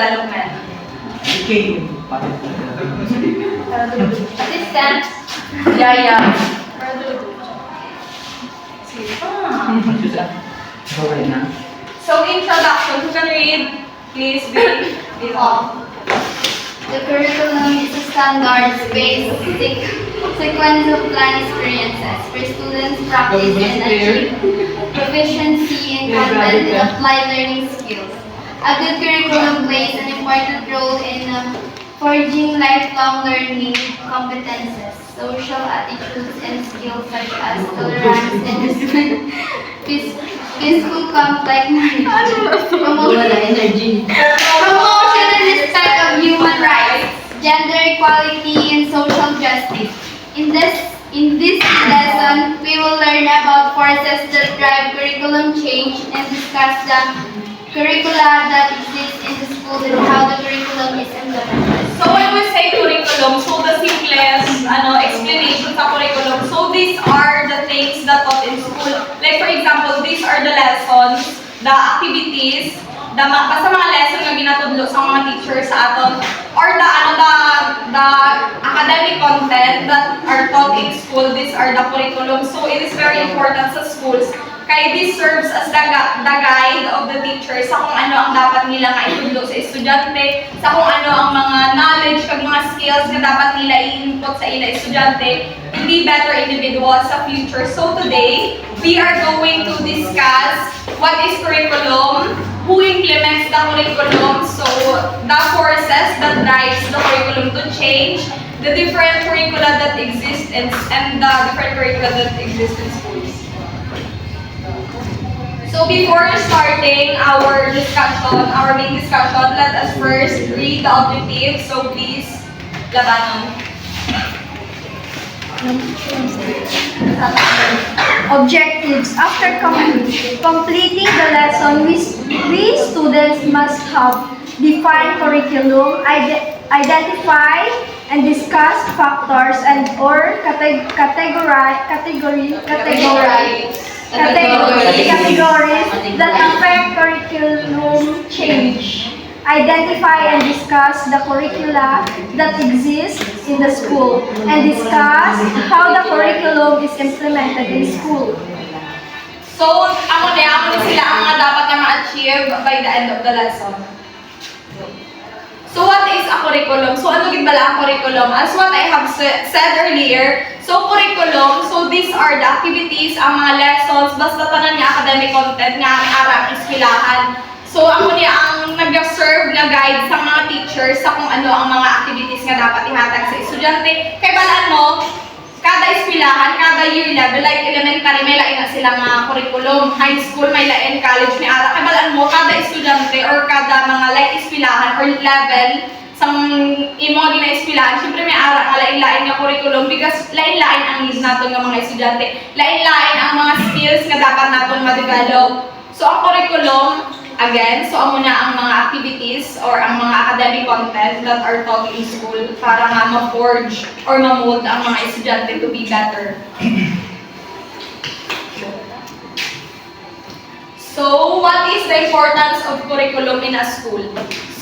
development. Okay. Assistant. Yaya. So introduction, who can read? Please be off. The curriculum is a standards-based sequence of planned experiences where students practice and achieve proficiency in content and applied learning skills. A good curriculum plays an important role in forging lifelong learning competences, social attitudes, and skills such as tolerance and discipline, peaceful conflict management, promotion and respect of human rights, gender equality, and social justice. In this lesson, we will learn about forces that drive curriculum change and discuss the curricula that exist in the school and how the curriculum is implemented. So when we say curriculum, so the simplest explanation sa curriculum. So these are the things that taught in school. Like for example, these are the lessons, the activities, basta mga lesson nga ginatudlo sa mga teachers sa aton, or the academic content that are taught in school. These are the curriculum. So it is very important sa schools. Kaya this serves as the guide of the teachers sa kung ano ang dapat nila nga itudlo sa estudyante, sa kung ano ang mga knowledge kag mga skills na dapat nila i-input sa ila estudyante to be better individuals sa future. So today, we are going to discuss what is curriculum, who implements the curriculum, so the forces that drives the curriculum to change, the different curricula that exist and the different curricula that exist in schools. So before starting our discussion, our main discussion, let us first read the objectives. So please, labanon. Objectives. After completing the lesson, we students must have defined curriculum, identify and discuss factors and or categories that affect curriculum change. Identify and discuss the curricula that exist in the school and discuss how the curriculum is implemented in school. So, amo ni sila ang mga dapat na ma-achieve by the end of the lesson. So what is a curriculum? So ano gid bala ang curriculum? As what I have said earlier, so curriculum, so these are the activities, ang mga lessons, basta tanan nga academic content nga ang arang eskwelahan. So amo niya ang nag-serve na guide sa mga teachers sa kung ano ang mga activities nga dapat ihatag sa estudyante. Kay balaan mo, kada eskwelahan, kada year level, like elementary, may lain na silang curriculum. High school, may lain, college, may ara. Kaya balaan mo, kada estudyante or kada mga like eskwelahan or level, sa imong gina-eskwelahan, syempre may ara nga lain-lain nga curriculum because lain-lain ang needs natin ng mga estudyante. Lain-lain ang mga skills nga dapat natin ma-develop. So ang curriculum, again, so amo na ang mga activities or ang mga academic content that are taught in school para nga ma-forge or ma-mold ang mga estudyante to be better. So, what is the importance of curriculum in a school?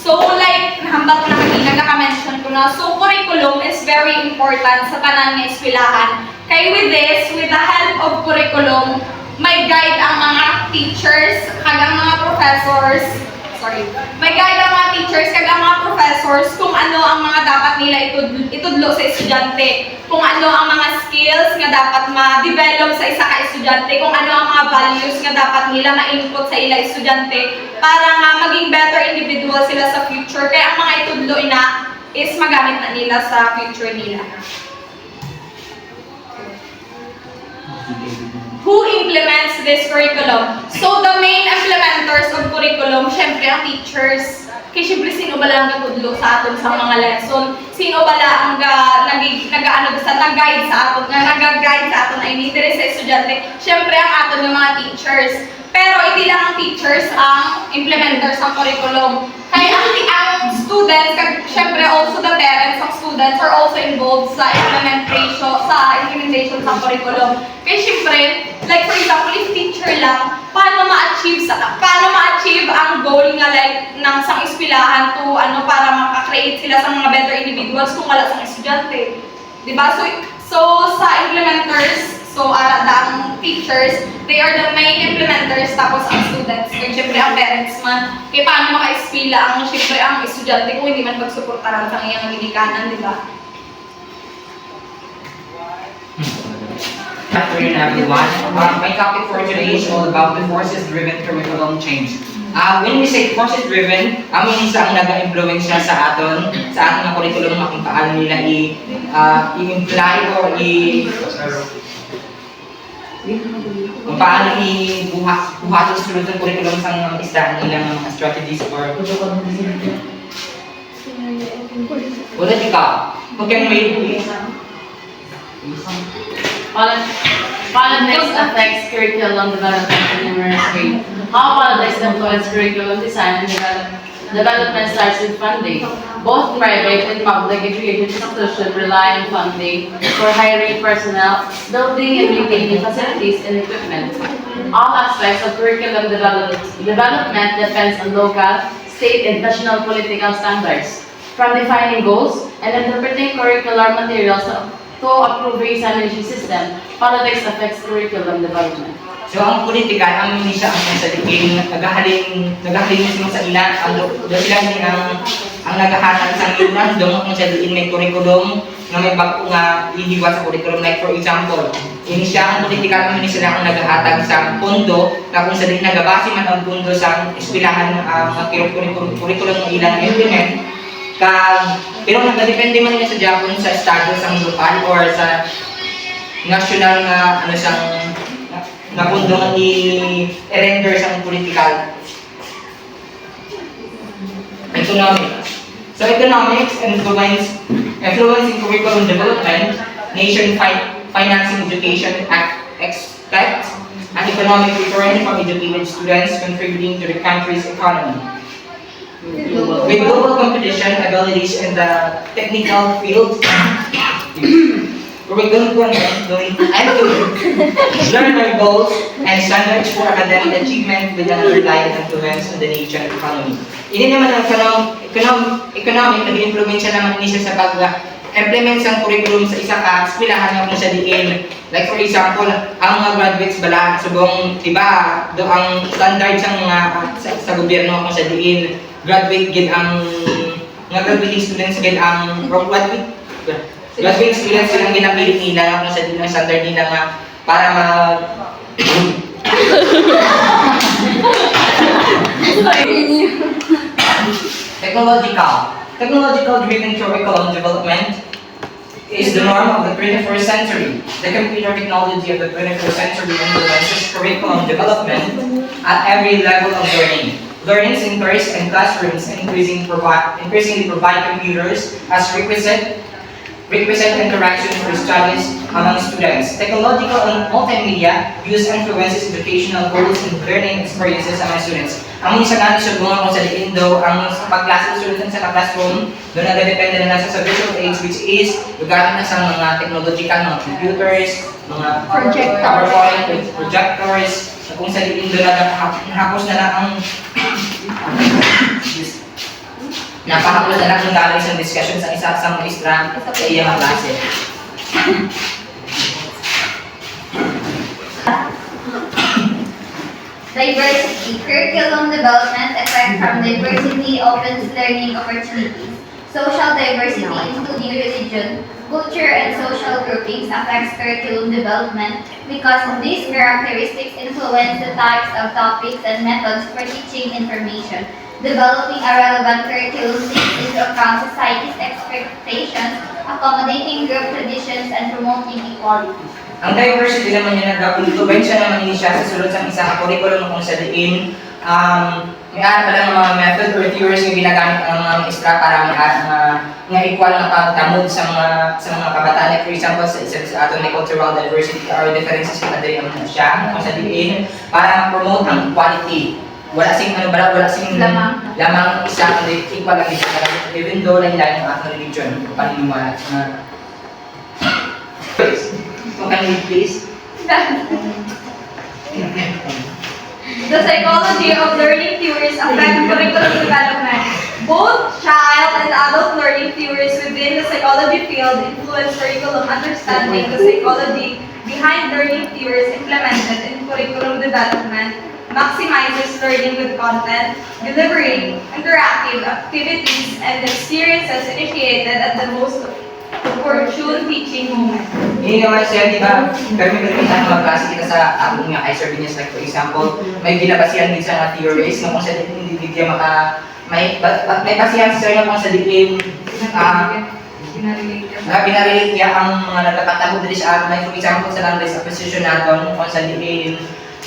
So, like, hambak na kanina, naka-mention ko na, so curriculum is very important sa tanan ng eskwelahan. Kaya with this, with the help of curriculum, may guide ang mga teachers, kagang mga professors, may guide ang mga teachers, kagang mga professors kung ano ang mga dapat nila itudlo sa estudyante, kung ano ang mga skills nga dapat ma-develop sa isa ka estudyante, kung ano ang mga values nga dapat nila ma-input sa ila estudyante para nga maging better individual sila sa future. Kaya ang mga itudlo ina is magamit na nila sa future nila. Who implements this curriculum? So, the main implementers of curriculum, syempre ang teachers. Kaya syempre, sino ba lang nagudlo sa aton sa mga lesson? Sino ba lang nag-guide sa aton, I mean, dire sa estudyante? Syempre, ang aton ng mga teachers. Pero hindi lang ang teachers ang implementers ng curriculum. Kaya ang students, syempre also the parents of students are also involved sa implementation sa curriculum. Kaya syempre, Like for example, if teacher lang, paano ma-achieve ang goal nga like ng sang eskwelahan to ano para maka-create sila sa mga better individuals kung wala sang estudyante. Diba? So sa implementers, so ang teachers, they are the main implementers tapos ang students, kaya syempre ang parents man, kaya paano maka-eskwela ang syempre ang estudyante kung hindi man pagsuportahan sa iyang ginikanan, di ba? Good afternoon, everyone. My topic for today is all about the forces-driven curriculum change. When we say forces-driven, isa ang nag-influence sa ating na curriculum na kung paano nila i-imply or kung paano buhatin sulod ng curriculum sa mga isdahan nilang mga strategies or political. Okay, may Politics affects curriculum development in numerous ways. How politics influence curriculum design and development starts with funding. Both private and public education institutions rely on funding for hiring personnel, building and maintaining facilities and equipment. All aspects of curriculum development depends on local, state, and national political standards. From defining goals and interpreting curricular materials to approving examination system, politics affects curriculum development. So ang politika, ang minisa ang salikin, naghahalin sa ila, sila din ang naghahatag sa ilan, doon kung saliin may curriculum na may bago nga ihiwa sa curriculum. Like for example, ang politika ang minisa ang naghahatag sa pondo, na kung saliin nagabase man ang pondo sa eskwelahan curriculum ng ilang implement, pero nagdepende man nila sa Japon sa estado sa lokal or sa national na na pundong i-render sa political. Economics. So economics influencing curriculum development, nation financing education aspects, and economic return from educated students contributing to the country's economy. With global competition abilities in the technical fields, curriculum content learn our goals and standards for academic achievement with an underlying influence on the nation economy. Ini naman ang economic nag-influensya naman niya sa pag-implement ng curriculum sa isa ka eskwelahan nga kung sa diin. Like for example, ang mga graduates bala subong diba do ang standard sa mga sa gobyerno kung sa diin graduate gid ang mga graduating students gid ang graduating students ang ginapili nila kung sa diin ang standard nila nga para Technological driven curriculum development is the norm of the 21st century. The computer technology of the 21st century influences curriculum development at every level of learning. Learning centers and classrooms increasingly provide computers as requisite interaction for studies among students. Technological and multimedia use influences educational goals and learning experiences among students. Ang isa nga sa bunga kung sa diin daw, ang pagklase ng students sa classroom, doon nagdepende na nasa sa visual aids which is lugar na sa mga technological, mga computers, mga PowerPoint, projectors, kung sa diin doon nahapos na lang ang napahapos na lang ang galing sa discussion sa isa sa maestra sa iyang klase. Diversity. Curriculum development effect from diversity opens learning opportunities. Social diversity, including religion, culture, and social groupings, affects curriculum development because these characteristics influence the types of topics and methods for teaching information. Developing a relevant curriculum takes into account society's expectations, accommodating group traditions, and promoting equality. Ang diversity naman niya nag-influensya naman niya siya sa sulod sa isa ka curriculum kung sa diin may ara pala ng mga method or theories na ginagamit ang mga maestra para nga equal na pagtamod sa mga kabataan. Like for example, sa isa sa aton may cultural diversity or differences na diri ang siya kung sa diin para ma-promote ang equality. Wala sing lamang isa kundi equal ang isa even though lang ang ating religion paniniwala so can we please The psychology of learning theories affect curriculum development. Both child and adult learning theories within the psychology field influence curriculum understanding. The psychology behind learning theories implemented in curriculum development maximizes learning with content, delivering interactive activities and experiences initiated at the most opportune teaching moment. Hindi naman siya, di ba? Pero may kalimutan mga klase kita sa ating mga isobenias, like for example, may ginabasihan din sa mga theories na kung sa hindi bigyan may basihan siya kung sa diin pinarelate niya ang mga nagkakatabo din sa atin. Like for example, sa language acquisition natin, kung sa diin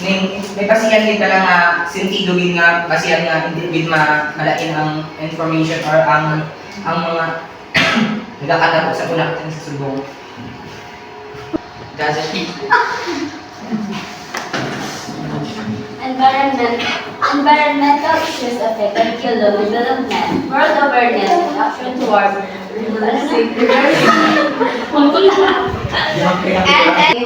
may basihan din talaga nga sentido din nga basihan nga hindi din malain ang information or ang mga nagkakatabo sa una natin sa subong. Does it? Environmental issues affect curriculum development, world awareness, and action towards and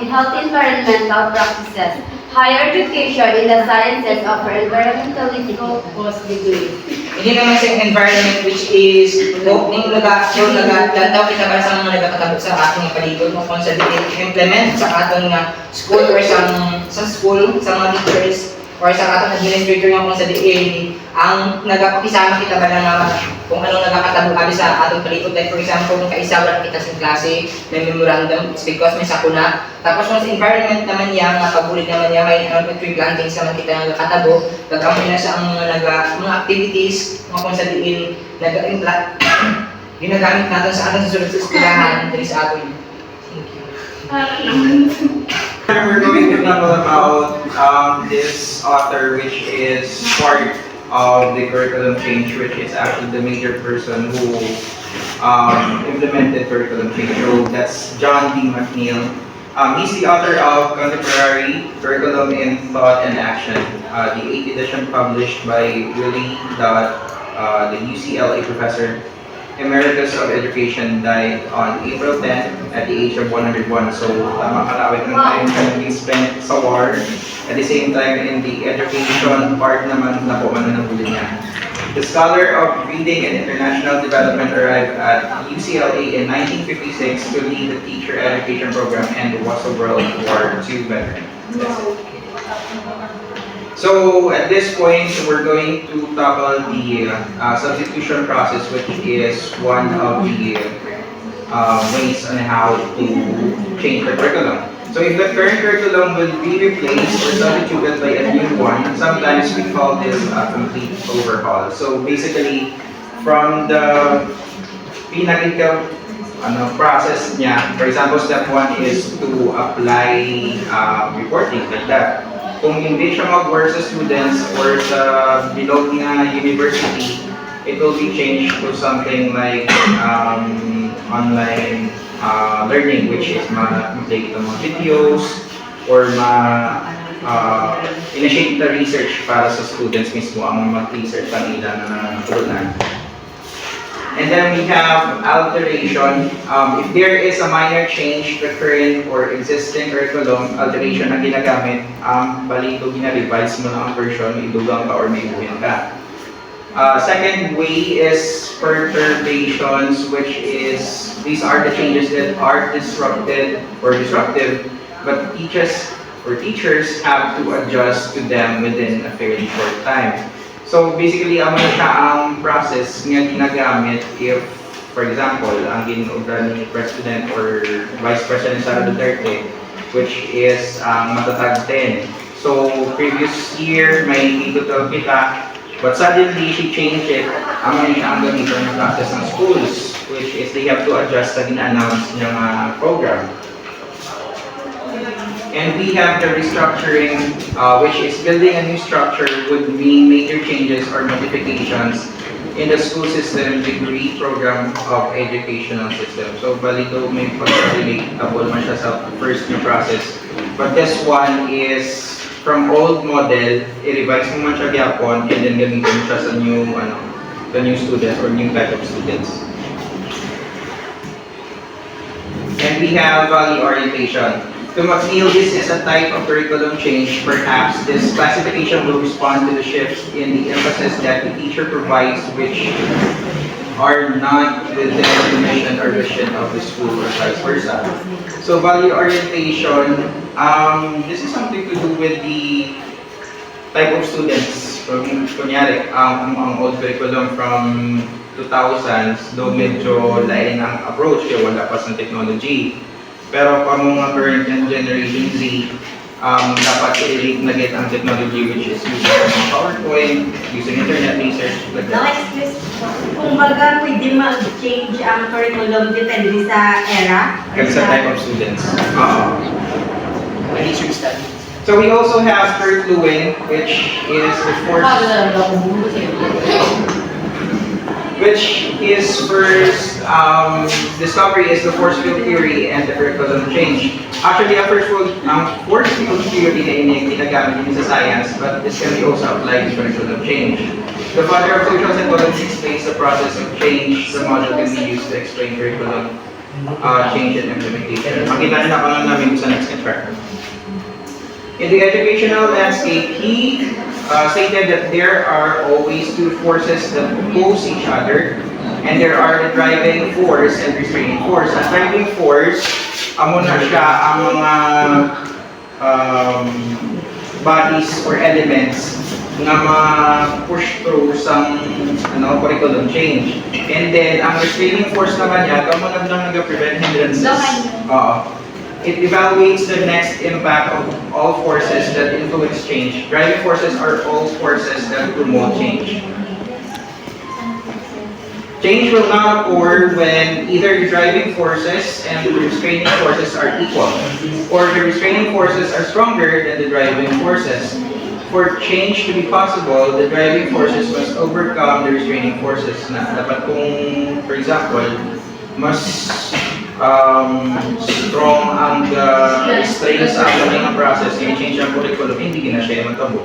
healthy environmental practices. Higher education in the sciences offer environmentally focused degrees. Hindi naman siyang environment which is yung nagtataw kita ba sa mga nagkakatabo sa ating palibot kung sa implement sa ating school or sa school, sa mga teachers or sa ating administrator nga kung sa diin ang nagpakisama kita ba na kung anong nagkakatabo kami sa ating palibot. Like for example, kung kaisawa kita sa klase, may memorandum, it's because may sakuna. Tapos kung sa environment naman niya, mga pabulit naman niya, may tree plantings naman kita ng nagkakatabo, nagkamoy na sa mga activities, mga kung sa diin nag-implant, ginagamit natin sa ating susunod sa eskwelahan, dali sa atin. Thank you. We're going to talk about this author, which is part of the curriculum change, which is actually the major person who implemented curriculum change. So that's John D. McNeil. He's the author of Contemporary Curriculum in Thought and Action, the 8th edition published by Willie Dodd, the UCLA professor Emeritus of Education, died on April 10 at the age of 101. So, makalawit ng time na being spent sa war. At the same time, in the education part naman na po mananabuli niya. The scholar of reading and international development arrived at UCLA in 1956 to lead the teacher education program and was a World War II veteran. So at this point, we're going to tackle the substitution process, which is one of the ways on how to change the curriculum. So if the current curriculum will be replaced or substituted by a new one, sometimes we call this a complete overhaul. So basically, from the process niya, for example, step 1 is to apply reporting like that. Kung hindi siya mag-work sa students or sa bilog na university, it will be changed to something like online learning, which is ma-play kita mga videos or initiate the research para sa students mismo ang mag-research kanila na tulunan. And then we have alteration. If there is a minor change to current or existing curriculum, alteration na ginagamit, balito gina-revise mo na ang version, idugang ka or may buhin ka. Second way is perturbations, which is, these are the changes that are disruptive, but teachers have to adjust to them within a fairly short time. So basically, ano siya ang process nga ginagamit if, for example, ang ginuugan ni President or Vice President Sara Duterte, which is matatag 10. So previous year, may K-12 kita, but suddenly she changed it. Ano siya ang gamitin ng process ng schools, which is they have to adjust sa gina-announce ng program. And we have the restructuring, which is building a new structure would mean major changes or modifications in the school system degree program of educational system. So balito may pag-relatable man siya sa first new process. But this one is from old model, i-revise mo man siya gyapon and then gamitin mo siya sa new the new students or new type of students. And we have value orientation. To feel this is a type of curriculum change, perhaps this classification will respond to the shifts in the emphasis that the teacher provides, which are not within the mission or vision of the school or vice versa. So value orientation, this is something to do with the type of students. Kunyari, ang old curriculum from 2000s, though medyo lain ang approach, kaya wala pa sa technology. Pero pa mga current generation Z, dapat i-relate na get ang technology, which is using PowerPoint, using internet research, like that. Kung baga, pwede mag-change ang curriculum depende sa era? Kasi sa type of students. So we also have curriculum, which is the fourth, first discovery is the force field theory and the curriculum change. Actually, ang force field theory na ginagamit din sa science, but this can be also applied to curriculum change. The father of social psychology explains the process of change. The model can be used to explain curriculum change and implementation. Makita na lang namin sa next chart. In the educational landscape, he stated that there are always two forces that oppose each other, and there are the driving force and restraining force. Ang driving force, amo na siya ang mga bodies or elements na ma-push through some curriculum change. And then, ang restraining force naman niya, kamo na lang nag-prevent hindrances. It evaluates the next impact of all forces that influence change. Driving forces are all forces that promote change. Change will not occur when either the driving forces and the restraining forces are equal, or the restraining forces are stronger than the driving forces. For change to be possible, the driving forces must overcome the restraining forces. Na dapat kung, for example, mas strong ang restraint sa ating process, i-change ang curriculum, hindi na siya matabo.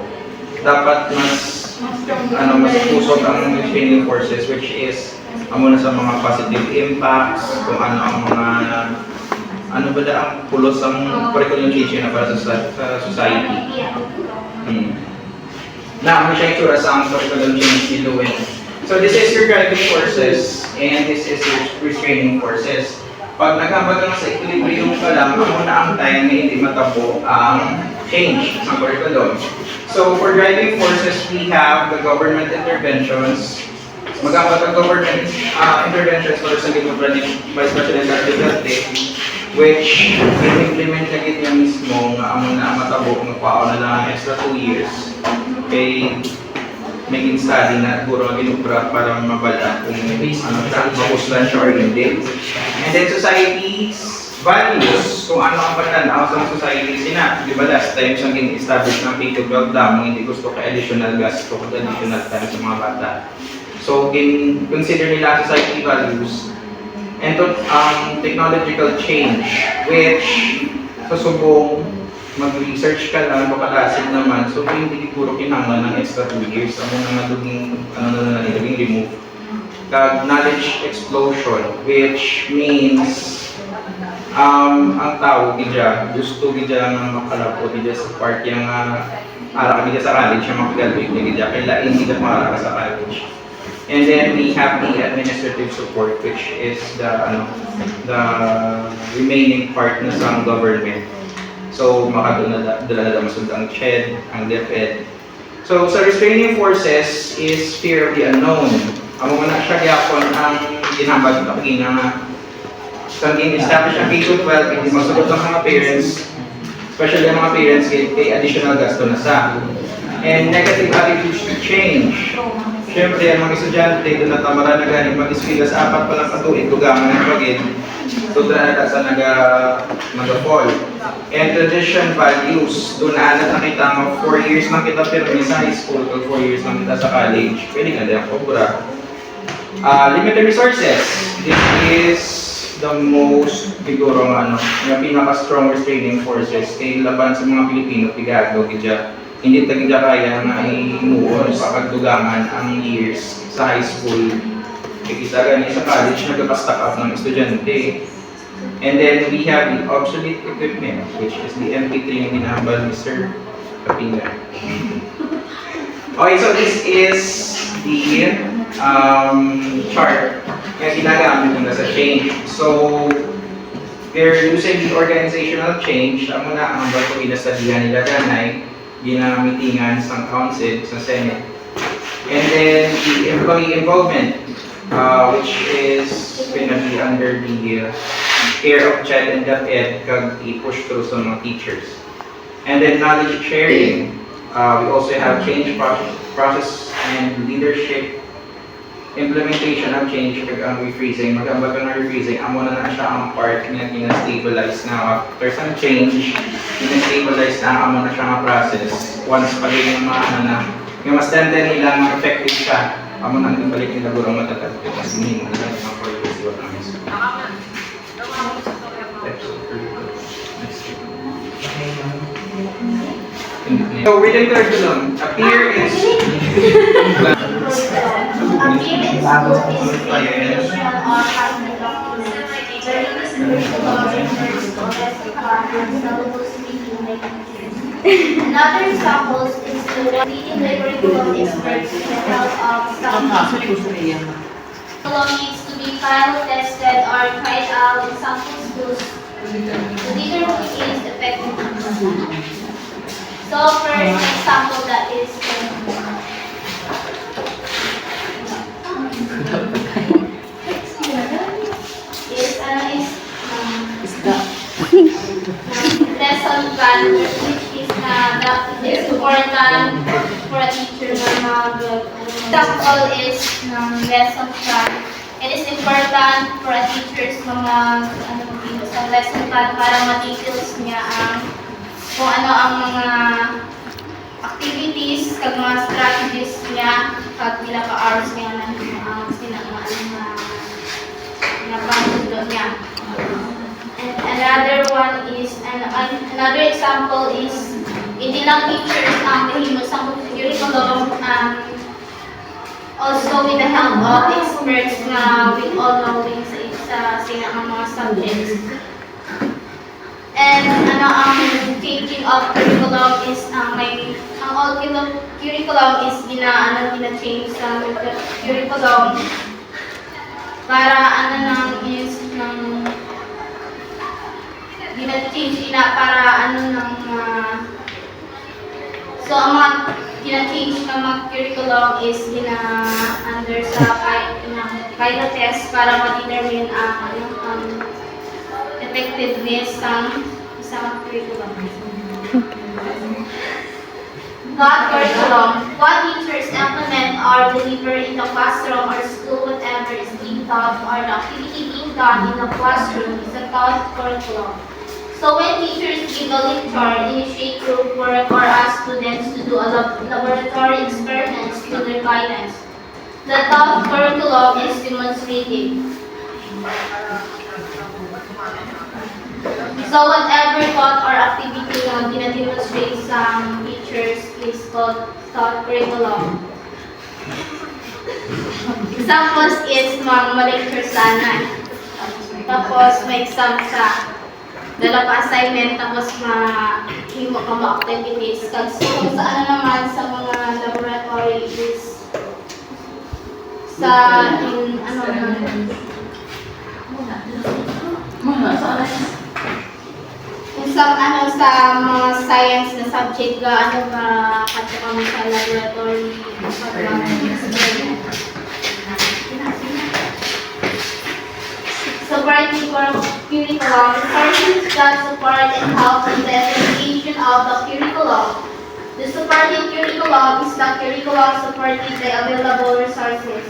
Dapat mas pusok ang restraining forces, which is muna sa mga positive impacts, kung ano ang mga ang pulos ang curriculum change na para sa society. Na ano siya itsura sa ang curriculum change ni Lewin. So this is your driving forces and this is your restraining forces. Pag naghabag lang sa equilibrium ka lang, muna ang time na hindi matabo ang change ng curriculum. So for driving forces, we have the government interventions. Maghabag ang government interventions para sa gitna ni Vice President Duterte, which implement na niya mismo nga ang matabo, magpao na lang extra 2 years. Okay, making study na guro ang ginubra para mabala kung mahuslan siya or hindi. And then society's values, kung ano ang patanaw sa society sina. Di ba last time siyang in-establish ng K-12 damo, hindi gusto ka additional gasto, kung additional time sa mga bata. So, consider nila society values and technological change, which susubong mag-research ka lang, makalasin naman, so hindi siguro kinanglan ng extra 2 years, ang mga naging remove. Knowledge explosion, which means ang tao, gusto nga makalapot, sa part yung ara ka sa college, yung makagalwig, kaya hindi ka mara ka sa college. And then we have the administrative support, which is the remaining part na sa government. So, makadala na masud ang PED, ang PED. So, sa restraining forces is fear of the unknown. Amo na siya gyapon ang ginambag na nga sa establish ang K-12, hindi masagot ang mga parents, especially ang mga parents kay additional gasto na sa. And negative attitudes to change. Siyempre, ang mga estudyante, doon na tamara na galing mag-eskwela sa 4 pa lang katuig, tugangan ng pagin, doon na sa nag-fall. And tradition values, doon na nakita mo, 4 years lang kita pero sa high school, 4 years lang kita sa college, pwede nga din ang kubra. Limited resources, this is the most, siguro yung pinaka-strong restraining forces, kay laban sa mga Pilipino, pigado, hindi tagida kaya na imuon sa pagdugangan ang years sa high school. Kaya gani sa college, nagka-stack up ng estudyante. And then we have the obsolete equipment, which is the MP3 na ginahambal ni Mr. Kapinga. Okay, so this is the chart na ginagamit nila sa change. So, they're using the organizational change. Amo na ang bato inasabihan nila ganay, ginamitingan sa council, sa Senate. And then the employee involvement, which is gonna be under the care of CHED and the PED, kag i-push through sa mga teachers. And then knowledge sharing. We also have change process and leadership implementation of change kag ang refreezing. Magamba ka ng refreezing, amo na siya ang part na gina-stabilize na after some change, gina-stabilize na amo na siya ang process. Once pag yung mga ano na, yung mas tanda nila mga effective siya, amo na ang balik nila gurong matatag. Mas minimum nila yung mga policy what namin. So written curriculum appear is Another example is the leading the curriculum experts in the help of some curriculum needs to be pilot tested or tried out in sample schools to determine its effectiveness. So first example that is lesson plan, which is it's important for a teacher na example is lesson plan. It is important for a teacher's mga sa lesson plan para ma-details niya ang kung ano ang mga activities kag mga strategies niya kag pila ka hours niya na napatuto niya. And another one is another example is hindi lang teachers ang mahimo sa curriculum also with the help of experts na with all knowing sa sila ang mga subjects. And ang changing of curriculum is ang all curriculum is gina-change sa curriculum para is gina-change para so ang mga gina-change ng mga curriculum is under sa pilot test para ma-determine ang effectiveness ng isang curriculum. Curriculum. What teachers implement or deliver in the classroom or school, whatever is being taught or the activity being done in the classroom is a taught curriculum. So when teachers give a lecture, initiate group work or ask students to do a laboratory experiments to their guidance, the taught curriculum is demonstrative. So whatever thought or activity na dina-demonstrate sa teachers is called thought curriculum. Examples is ma-lecture sana. Tapos may exam sa dala pa assignment tapos ma-himo ka ma-activities. Kung saan naman sa mga laboratory is sa sa mga science na subject ga katsa kami sa laboratory supporting curriculum resources that support and help in the implementation of the curriculum. The supporting curriculum is the curriculum supported by available resources.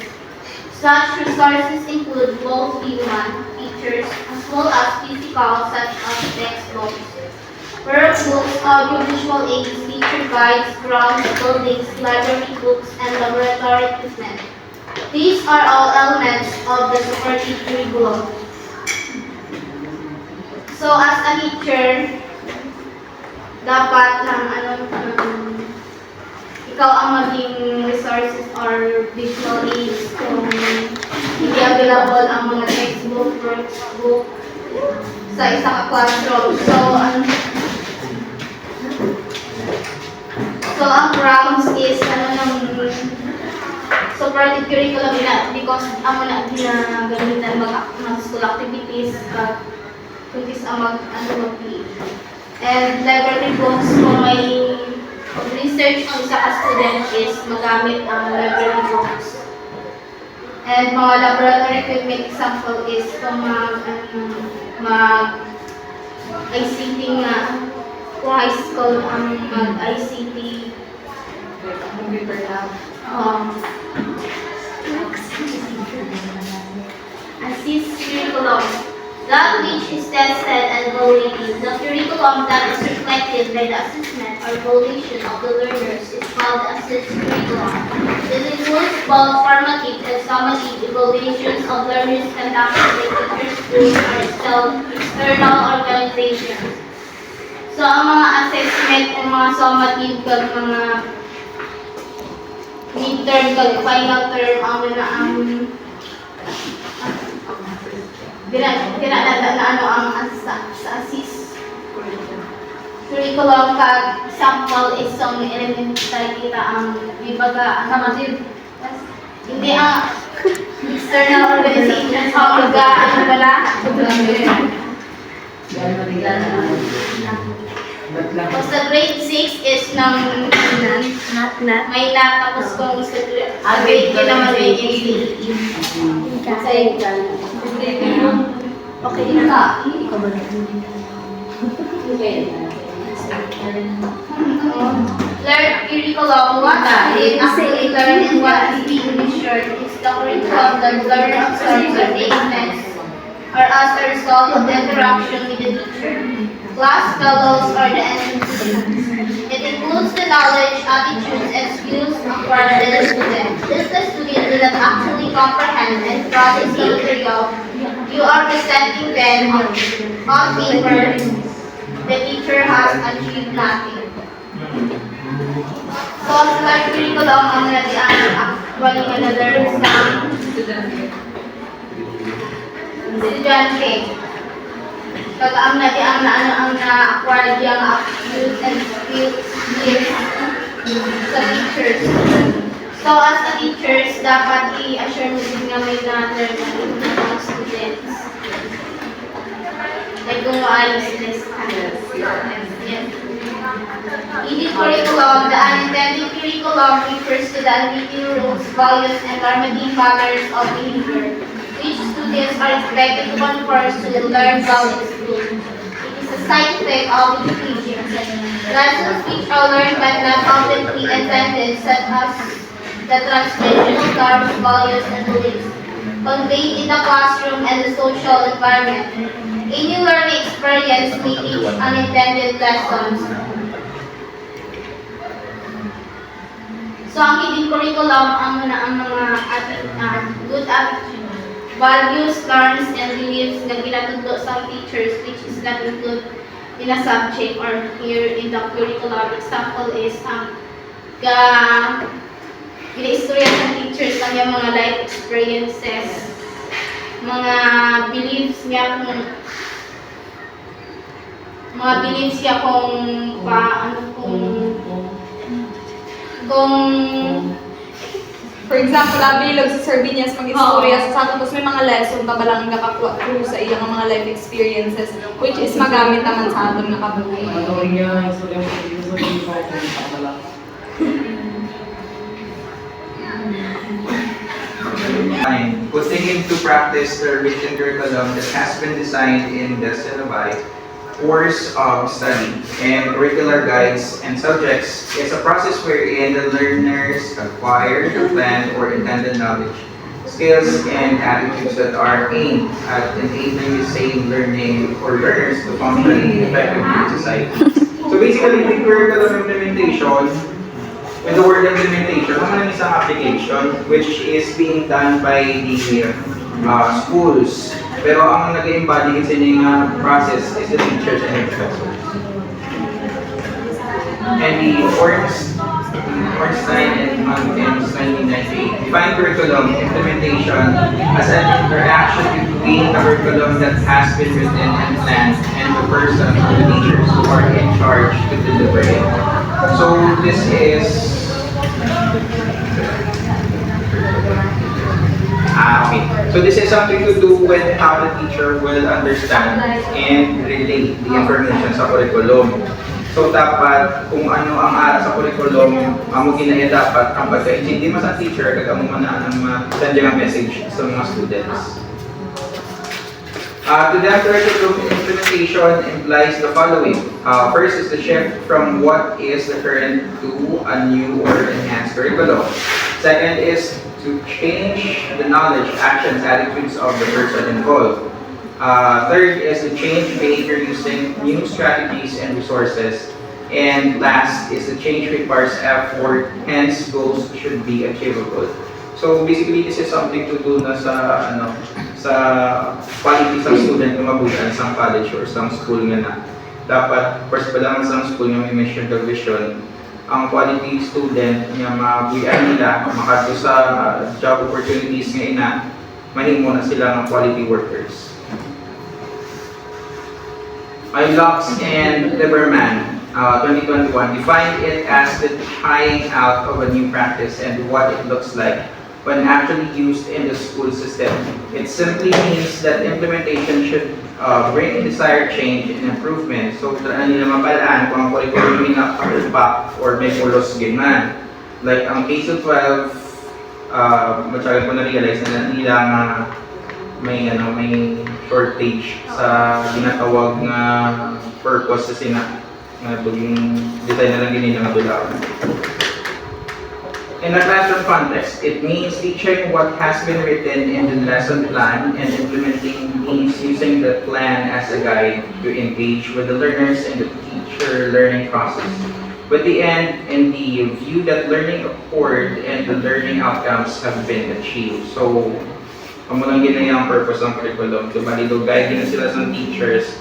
Such resources include both human, teachers, as well as physical, such as textbooks, workbooks, audiovisual aids, teacher guides, grounds, buildings, library books, and laboratory equipment. These are all elements of the supporting curriculum. So as a teacher, dapat ikaw ang maging resources or visual aids kung hindi available ang mga textbook, workbook, sa isang classroom. So ang grounds is supported curriculum na because amo na ginagamitan mag school activities kundi sa mag and library books kung may research ang isa ka student is magamit ang library books. And mga laboratory equipment example is kung mag ICT nga kung high school ang mag ICT Computer lab. assist curriculum. That which is tested and evaluated. The curriculum that is reflected by the assessment or evaluation of the learners is called the assessed curriculum. This includes both formative and summative evaluations of learners conducted by teachers, schools, or external organizations. So, ang mga assessment o mga summative kag mga midterm kag final term ang Dinadada na ang sa assist curriculum kag sample is some elementary kita ang bibaga summative. Hindi ang external organizations ang bala. Sa grade 6 is ng may tapos kung sa grade 10 naman may okay na. Learn curriculum what is actually learn and what is being measured is the curriculum that the learner absorbs or takes or as a result of the interaction with the teacher, class fellows, or the entity. It includes the knowledge, attitudes, and skills acquired by the student. If the student does not actually comprehend and process the material, you are presenting them on paper. The teacher has achieved nothing. So, sa curriculum, ang actually another sa estudyante. Pag ang na-acquire yung aptitudes and skills sa teachers. So, as a teachers, dapat i-assure mo din nga may na-learn ng mga students. Like kung maayos sila sa kanila. Yes. Eating curriculum, the unintended curriculum refers to the unwritten rules, values, and normative patterns of behavior, which students are expected to conform to the learned values in school. It is a side effect of education. Lessons which are learned but not ultimately intended, such as the transmission of norms, values, and beliefs, conveyed in the classroom and the social environment. Any learning experience may teach unintended lessons. So, ang hidden curriculum ang mga good attitude, values, norms, and beliefs na ginatudlo sa teachers which is not included in a subject or here in the curriculum. Example is ina-istorya ng teachers ang yung mga life experiences, mga beliefs niya kung For example, bilog sa Sardinas, mag-istorya sa sato, tapos may mga lesson pa ba lang nakakuha through sa iyang mga life experiences, which is magamit naman sa atong nakabuhay. Putting into practice the written curriculum that has been designed in the syllabi, course of study, and curricular guides and subjects is a process wherein the learners acquire the planned or intended knowledge, skills, and attitudes that are aimed at enabling the same learning or learners to function effectively in society. So basically, the curriculum implementation, with the word implementation, naman isang application which is being done by the schools. Pero ang nag-embody sa yung process is the teachers and the professors. And the forms Ornstein and Hunkins, 1998, defined curriculum implementation as an interaction between the curriculum that has been written and planned and the person or the teachers who are in charge to deliver it. So this is okay. So this is something to do with how the teacher will understand and relate the information sa curriculum. So dapat kung ano ang ara sa curriculum, amo ginaya dapat ang pagkaintindi mo sa teacher kag amo man ang send ang message sa mga students. To the curriculum implementation implies the following. First is the shift from what is the current to a new or enhanced curriculum. Second is to change the knowledge, actions, attitudes of the person involved. Third is to change behavior using new strategies and resources. And last is the change requires effort, hence goals should be achievable. So basically, this is something to do na sa quality sa student na mabutan sa college or sa school nga na. Dapat, first pa lang sa school nga may mission the vision, ang quality student nga mabuyan nila, makadto sa job opportunities nga ina, mahimo na sila ng quality workers. Locks and Lieberman, 2021, defined it as the trying out of a new practice and what it looks like when actually used in the school system. It simply means that implementation should bring desired change and improvement. So, ano nila mapalaan kung ang curriculum na impact or may pulos man. Like, ang K-12, matyagan ko na-realize na nila nga may shortage sa ginatawag nga purpose sa sina yung design na lang ganyan nga dulaw. In a classroom context, it means teaching what has been written in the lesson plan and implementing means using the plan as a guide to engage with the learners in the teacher learning process. With the end in the view that learning occurred and the learning outcomes have been achieved. So, amo lang ginaya ang purpose ng curriculum. Dumalido guide din sila sa teachers.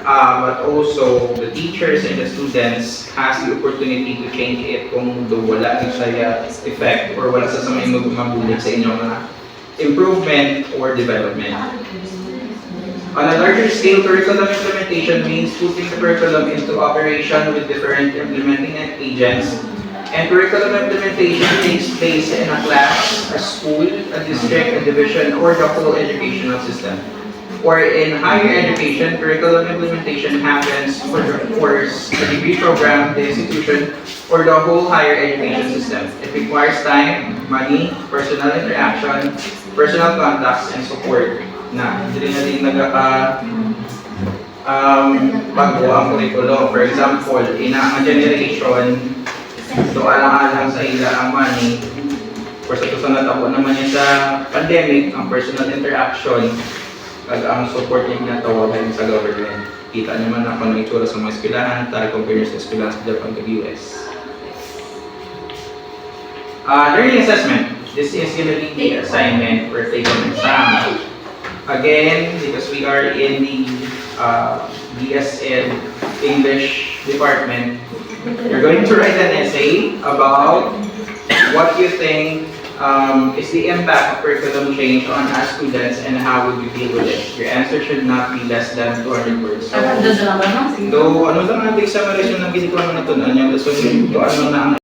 But also, the teachers and the students has the opportunity to change it kung wala yung saya effect or wala sa may mabulit sa inyong improvement or development. On a larger scale, curriculum implementation means putting the curriculum into operation with different implementing agents. And curriculum implementation takes place in a class, a school, a district, a division, or the whole educational system. Or in higher education, curriculum implementation happens for the course, the degree program, the institution, or the whole higher education system. It requires time, money, personal interaction, personal contacts, and support. Na, hindi na din bago ang curriculum. For example, in ang generation, so alang-alang sa ila ang money. For sa tusan na tapo naman yan sa pandemic, ang personal interaction, kag ang support yung ginatawagan sa government. Kita naman na kung ano itsura sa mga eskwelahan, tayo compare sa eskwelahan sa Japan kag US. Learning assessment. This is going to be the assignment for take-home exam. Again, because we are in the BSN English department, you're going to write an essay about what you think is the impact of curriculum change on our students and how would you deal with it. Your answer should not be less than 200 words. So, ano lang ang big summarization ng ginagawa natin, ano yung ano na ang